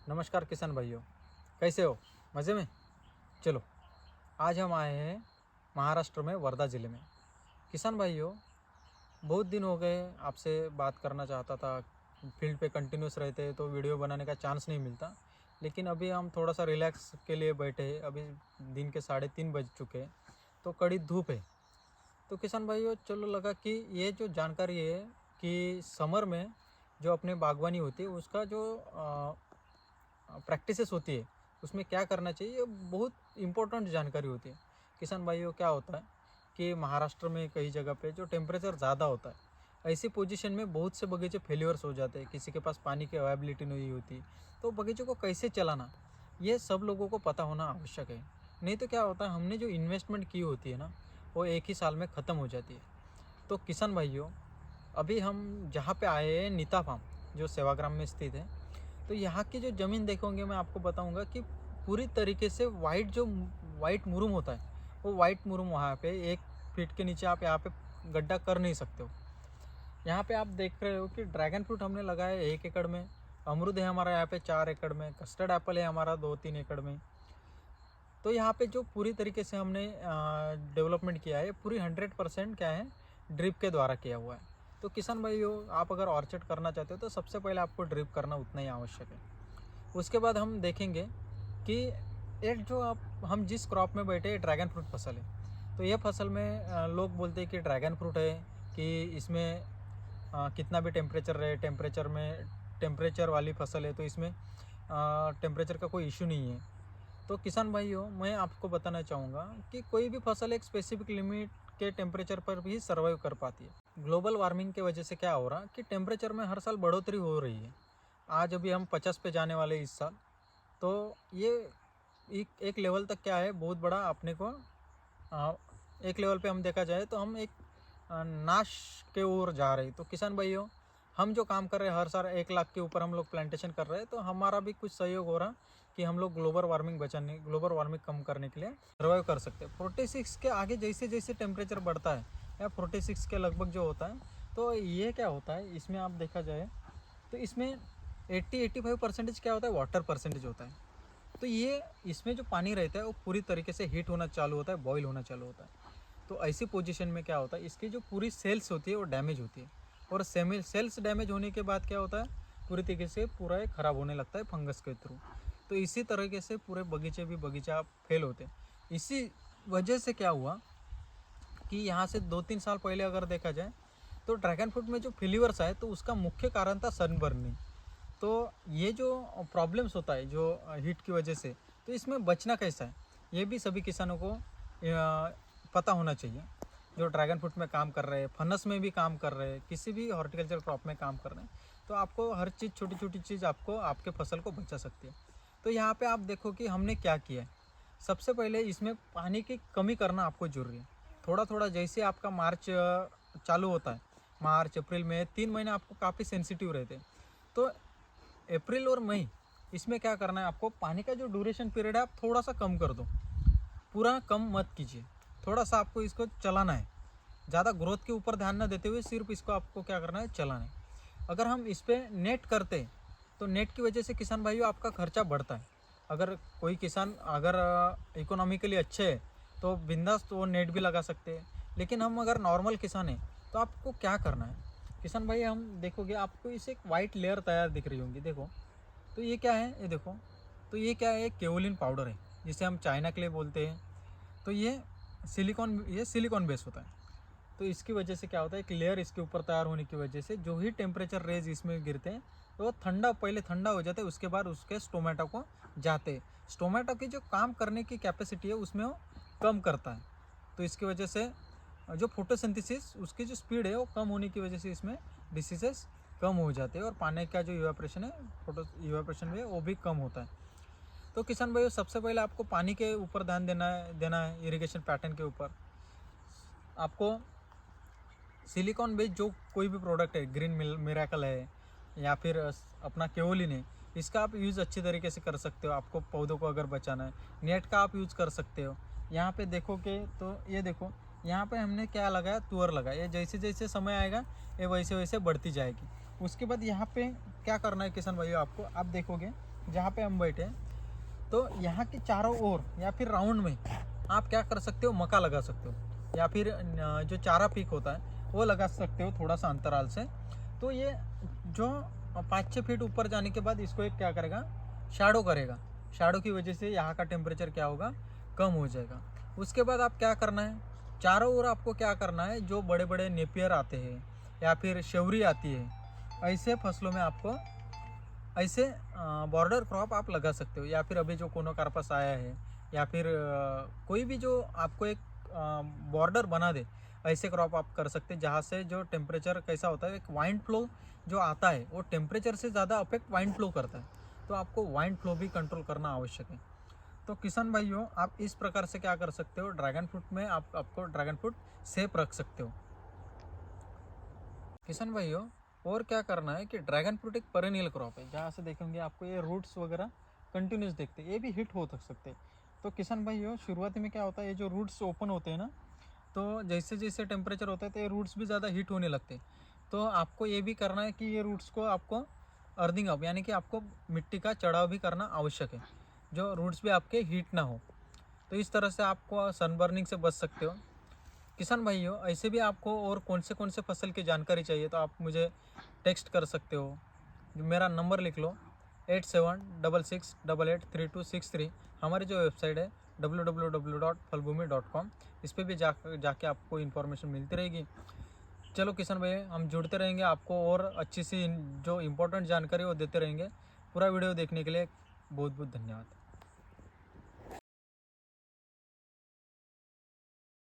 नमस्कार किसान भाइयों, कैसे हो? मज़े में? चलो, आज हम आए हैं महाराष्ट्र में वर्धा ज़िले में। किसान भाइयों, बहुत दिन हो गए आपसे बात करना चाहता था। फील्ड पे कंटिन्यूस रहते तो वीडियो बनाने का चांस नहीं मिलता। लेकिन अभी हम थोड़ा सा रिलैक्स के लिए बैठे हैं। अभी दिन के 3:30 बज चुके हैं, तो कड़ी धूप है। तो किसान भाइयों, चलो लगा कि ये जो जानकारी है कि समर में जो अपने बागवानी होती है उसका जो प्रैक्टिसेस होती है उसमें क्या करना चाहिए, ये बहुत इम्पोर्टेंट जानकारी होती है। किसान भाइयों, क्या होता है कि महाराष्ट्र में कई जगह पे जो टेम्परेचर ज़्यादा होता है, ऐसी पोजीशन में बहुत से बगीचे फेल्योर्स हो जाते हैं। किसी के पास पानी की अवेलेबिलिटी नहीं होती, तो बगीचे को कैसे चलाना, ये सब लोगों को पता होना आवश्यक है। नहीं तो क्या होता है, हमने जो इन्वेस्टमेंट की होती है ना, वो एक ही साल में ख़त्म हो जाती है। तो किसान भाइयों, अभी हम जहाँ पे आए हैं नीता फार्म, जो सेवाग्राम में स्थित है। तो यहाँ की जो ज़मीन देखोगे, मैं आपको बताऊंगा कि पूरी तरीके से वाइट मुरूम होता है, वो वाइट मुरूम वहाँ पे 1 फीट के नीचे आप यहाँ पे गड्ढा कर नहीं सकते हो। यहाँ पे आप देख रहे हो कि ड्रैगन फ्रूट हमने लगाया है 1 एकड़ में, अमरूद है हमारा यहाँ पे 4 एकड़ में, कस्टर्ड एप्पल है हमारा 2-3 एकड़ में। तो यहाँ पे जो पूरी तरीके से हमने डेवलपमेंट किया है, पूरी 100% क्या है, ड्रिप के द्वारा किया हुआ है। तो किसान भाइयों, आप अगर ऑर्चर्ड करना चाहते हो तो सबसे पहले आपको ड्रिप करना उतना ही आवश्यक है। उसके बाद हम देखेंगे कि एक जो आप हम जिस क्रॉप में बैठे, ड्रैगन फ्रूट फसल है। तो ये फसल में लोग बोलते हैं कि ड्रैगन फ्रूट है कि इसमें कितना भी टेम्परेचर रहे, टेम्परेचर वाली फसल है, तो इसमें टेम्परेचर का कोई इशू नहीं है। तो किसान भाइयों, मैं आपको बताना चाहूँगा कि कोई भी फसल एक स्पेसिफिक लिमिट के टेम्परेचर पर भी सर्वाइव कर पाती है। ग्लोबल वार्मिंग के वजह से क्या हो रहा कि टेम्परेचर में हर साल बढ़ोतरी हो रही है। आज अभी हम 50 पे जाने वाले इस साल। तो ये एक लेवल तक क्या है, बहुत बड़ा अपने को एक लेवल पे हम देखा जाए तो हम एक नाश के ओर जा रहे हैं। तो किसान भाइयों, हम जो काम कर रहे हैं, हर साल 1 लाख के ऊपर हम लोग प्लांटेशन कर रहे हैं, तो हमारा भी कुछ सहयोग हो रहा कि हम लोग ग्लोबल वार्मिंग कम करने के लिए सर्वाइव कर सकते हैं। 46 के आगे जैसे जैसे टेम्परेचर बढ़ता है, या 46 के लगभग जो होता है, तो ये क्या होता है, इसमें आप देखा जाए तो इसमें 80-85% क्या होता है, वाटर परसेंटेज होता है। तो ये इसमें जो पानी रहता है वो पूरी तरीके से हीट होना चालू होता है, बॉईल होना चालू होता है। तो ऐसी पोजीशन में क्या होता है, इसकी जो पूरी सेल्स होती है वो डैमेज होती है। और सेल्स डैमेज होने के बाद क्या होता है, पूरी तरीके से पूरा ये ख़राब होने लगता है फंगस के थ्रू। तो इसी तरीके से पूरे बगीचा फेल होते हैं। इसी वजह से क्या हुआ कि यहाँ से 2-3 साल पहले अगर देखा जाए, तो ड्रैगन फ्रूट में जो फेल्यूअर्स आए, तो उसका मुख्य कारण था सनबर्निंग। तो ये जो प्रॉब्लम्स होता है जो हीट की वजह से, तो इसमें बचना कैसा है, ये भी सभी किसानों को पता होना चाहिए। जो ड्रैगन फ्रूट में काम कर रहे हैं, फनस में भी काम कर रहे हैं, किसी भी हॉर्टिकल्चर क्रॉप में काम कर रहे हैं, तो आपको हर चीज़, छोटी छोटी चीज़ आपको आपके फसल को बचा सकती है। तो यहाँ पे आप देखो कि हमने क्या किया है। सबसे पहले इसमें पानी की कमी करना आपको जरूरी है। थोड़ा थोड़ा जैसे आपका मार्च चालू होता है, मार्च अप्रैल में 3 महीने आपको काफ़ी सेंसिटिव रहते हैं। तो अप्रैल और मई, इसमें क्या करना है, आपको पानी का जो ड्यूरेशन पीरियड है आप थोड़ा सा कम कर दो, पूरा कम मत कीजिए। थोड़ा सा आपको इसको चलाना है, ज़्यादा ग्रोथ के ऊपर ध्यान ना देते हुए सिर्फ इसको आपको क्या करना है, चलाना है। अगर हम इस पर नेट करते हैं, तो नेट की वजह से किसान भाइयों आपका खर्चा बढ़ता है। अगर कोई किसान अगर इकोनॉमिकली अच्छे है तो बिंदास तो वो नेट भी लगा सकते हैं। लेकिन हम अगर नॉर्मल किसान हैं, तो आपको क्या करना है किसान भाई, हम देखोगे आपको इसे एक वाइट लेयर तैयार दिख रही होंगी, देखो। तो ये क्या है, ये देखो। तो ये क्या है, केओलिन पाउडर है, जिसे हम चाइना के लिए बोलते हैं। तो ये सिलिकॉन बेस होता है। तो इसकी वजह से क्या होता है, एक लेयर इसके ऊपर तैयार होने की वजह से जो ही टेम्परेचर रेज इसमें गिरते हैं, तो वो पहले ठंडा हो जाता है, उसके बाद उसके स्टोमेटो को जाते हैं। स्टोमेटो की जो काम करने की कैपेसिटी है उसमें वो कम करता है। तो इसकी वजह से जो फोटोसिंथेसिस उसकी जो स्पीड है वो कम होने की वजह से इसमें डिसीजेस कम हो जाते हैं, और पानी का जो इवापोरेशन है, इवापोरेशन भी है, वो भी कम होता है। तो किसान भाइयों, सबसे पहले आपको पानी के ऊपर ध्यान देना है इरिगेशन पैटर्न के ऊपर। आपको सिलिकॉन बेस्ड जो कोई भी प्रोडक्ट है, ग्रीन मिराकल है या फिर अपना केओलिन है, इसका आप यूज़ अच्छी तरीके से कर सकते हो। आपको पौधों को अगर बचाना है, नेट का आप यूज़ कर सकते हो। यहाँ पे देखोगे तो ये देखो, यहाँ पे हमने क्या लगाया, तुअर लगाया। ये जैसे जैसे समय आएगा ये वैसे वैसे बढ़ती जाएगी। उसके बाद यहाँ पे क्या करना है किसान भाइयों, आपको आप देखोगे जहाँ पे हम बैठे हैं, तो यहाँ के चारों ओर या फिर राउंड में आप क्या कर सकते हो, मक्का लगा सकते हो, या फिर जो चारा पीक होता है वो लगा सकते हो थोड़ा सा अंतराल से। तो ये जो 5-6 फीट ऊपर जाने के बाद इसको एक क्या करेगा, शैडो करेगा। शैडो की वजह से यहाँ का टेम्परेचर क्या होगा, कम हो जाएगा। उसके बाद आप क्या करना है, चारों ओर आपको क्या करना है, जो बड़े बड़े नेपियर आते हैं या फिर शेवरी आती है, ऐसे फसलों में आपको ऐसे बॉर्डर क्रॉप आप लगा सकते हो। या फिर अभी जो कोनोकार्पस आया है, या फिर कोई भी जो आपको एक बॉर्डर बना दे, ऐसे क्रॉप आप कर सकते हैं। जहाँ से जो टेम्परेचर कैसा होता है, एक वाइंड फ्लो जो आता है वो टेम्परेचर से ज़्यादा अफेक्ट वाइंड फ्लो करता है, तो आपको वाइंड फ्लो भी कंट्रोल करना आवश्यक है। तो किसान भाइयों, आप इस प्रकार से क्या कर सकते हो, ड्रैगन फ्रूट में आपको ड्रैगन फ्रूट सेफ रख सकते हो। किसान भाइयों, और क्या करना है कि ड्रैगन फ्रूट एक पेरेनियल क्रॉप है, जहाँ से देखेंगे आपको ये रूट्स वगैरह कंटिन्यूस देखते हैं, ये भी हिट हो सकते हैं। तो किसान भाइयों, शुरुआती में क्या होता है, ये जो रूट्स ओपन होते हैं ना, तो जैसे जैसे टेम्परेचर होता है तो ये रूट्स भी ज़्यादा हीट होने लगते हैं। तो आपको ये भी करना है कि ये रूट्स को आपको अर्थिंग अप, यानी कि आपको मिट्टी का चढ़ाव भी करना आवश्यक है, जो रूट्स भी आपके हीट ना हो। तो इस तरह से आपको सनबर्निंग से बच सकते हो। किसान भाइयों, ऐसे भी आपको और कौन से फसल की जानकारी चाहिए तो आप मुझे टेक्स्ट कर सकते हो। मेरा नंबर लिख लो, 8766883263। हमारी जो वेबसाइट है www.falbhumi.com, इस पर भी जाके आपको इन्फॉर्मेशन मिलती रहेगी। चलो किसान भाई, हम जुड़ते रहेंगे, आपको और अच्छी सी जो इम्पोर्टेंट जानकारी वो देते रहेंगे। पूरा वीडियो देखने के लिए बहुत बहुत धन्यवाद।